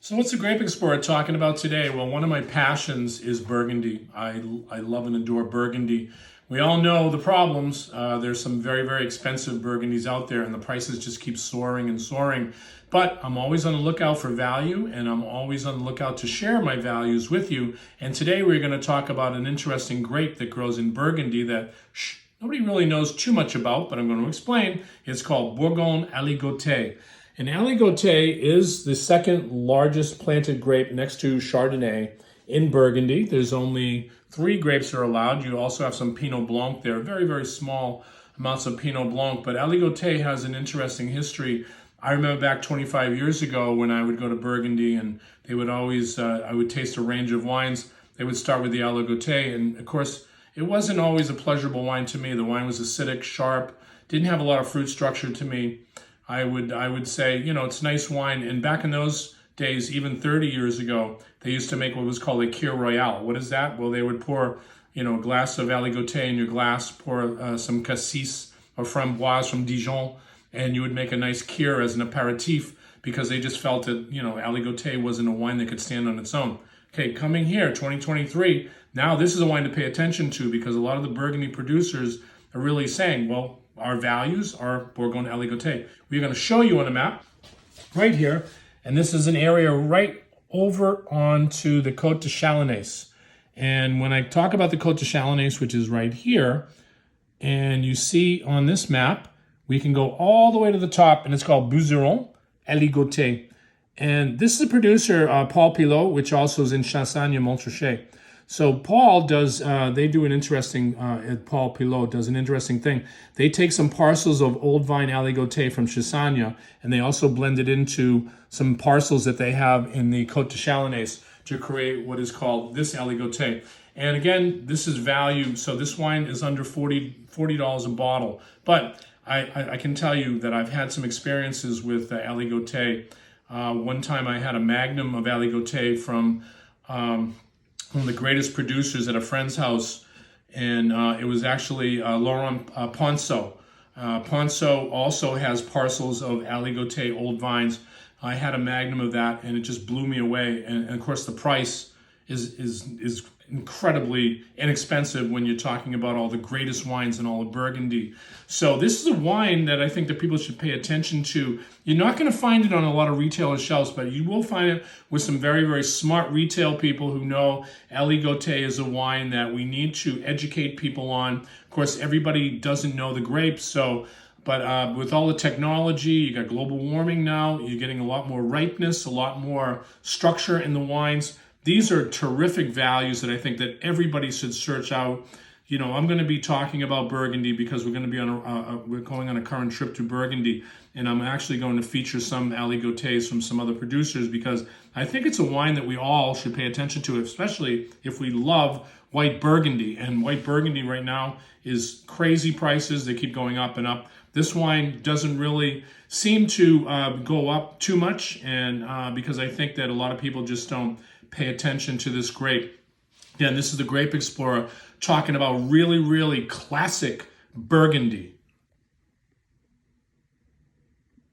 So what's the Grape Explorer talking about today? Well, one of my passions is Burgundy. I love and adore Burgundy. We all know the problems. There's some very, very expensive Burgundies out there and the prices just keep soaring and soaring. But I'm always on the lookout for value and I'm always on the lookout to share my values with you. And today we're going to talk about an interesting grape that grows in Burgundy that nobody really knows too much about, but I'm going to explain. It's called Bourgogne Aligote. And Aligote is the second largest planted grape next to Chardonnay in Burgundy. There's only 3 grapes are allowed. You also have some Pinot Blanc there, very, very small amounts of Pinot Blanc. But Aligote has an interesting history. I remember back 25 years ago when I would go to Burgundy and they would always, I would taste a range of wines. They would start with the Aligote. And of course, it wasn't always a pleasurable wine to me. The wine was acidic, sharp, didn't have a lot of fruit structure to me. I would say, you know, it's nice wine. And back in those days, even 30 years ago, they used to make what was called a Kir Royale. What is that? Well, they would pour, you know, a glass of Aligote in your glass, pour some cassis or framboise from Dijon, and you would make a nice Kir as an aperitif because they just felt that, you know, Aligote wasn't a wine that could stand on its own. Okay, coming here, 2023, now this is a wine to pay attention to because a lot of the Burgundy producers are really saying, well, our values are Bourgogne Aligote. We're going to show you on a map right here, and this is an area right over onto the Côte de Chalonnaise. And when I talk about the Côte de Chalonnaise, which is right here, and you see on this map, we can go all the way to the top, and it's called Bouzeron Aligote. And this is a producer, Paul Pilot, which also is in Chassagne-Montrachet. So Paul does, they do an interesting, Paul Pilot does an interesting thing. They take some parcels of old vine Aligote from Chassagne, and they also blend it into some parcels that they have in the Côte de Chalonnaise to create what is called this Aligote. And again, this is value. So this wine is under $40 a bottle. But I can tell you that I've had some experiences with Aligote. One time I had a magnum of Aligote from one of the greatest producers at a friend's house, and it was actually Laurent Ponceau. Ponceau also has parcels of Aligote old vines. I had a magnum of that, and it just blew me away. And of course, the price is incredibly inexpensive when you're talking about all the greatest wines in all of Burgundy. So this is a wine that I think that people should pay attention to. You're not going to find it on a lot of retailer shelves, but you will find it with some very, very smart retail people who know Aligote is a wine that we need to educate people on. Of course, everybody doesn't know the grapes, so but with all the technology, you got global warming now, you're getting a lot more ripeness, a lot more structure in the wines. These are terrific values that I think that everybody should search out. You know, I'm going to be talking about Burgundy because we're going to be on we're going on a current trip to Burgundy, and I'm actually going to feature some Aligotes from some other producers because I think it's a wine that we all should pay attention to, especially if we love White Burgundy. And White Burgundy right now is crazy prices. They keep going up and up. This wine doesn't really seem to go up too much, and because I think that a lot of people just don't pay attention to this grape. Again, this is the Grape Explorer talking about really, really classic Burgundy.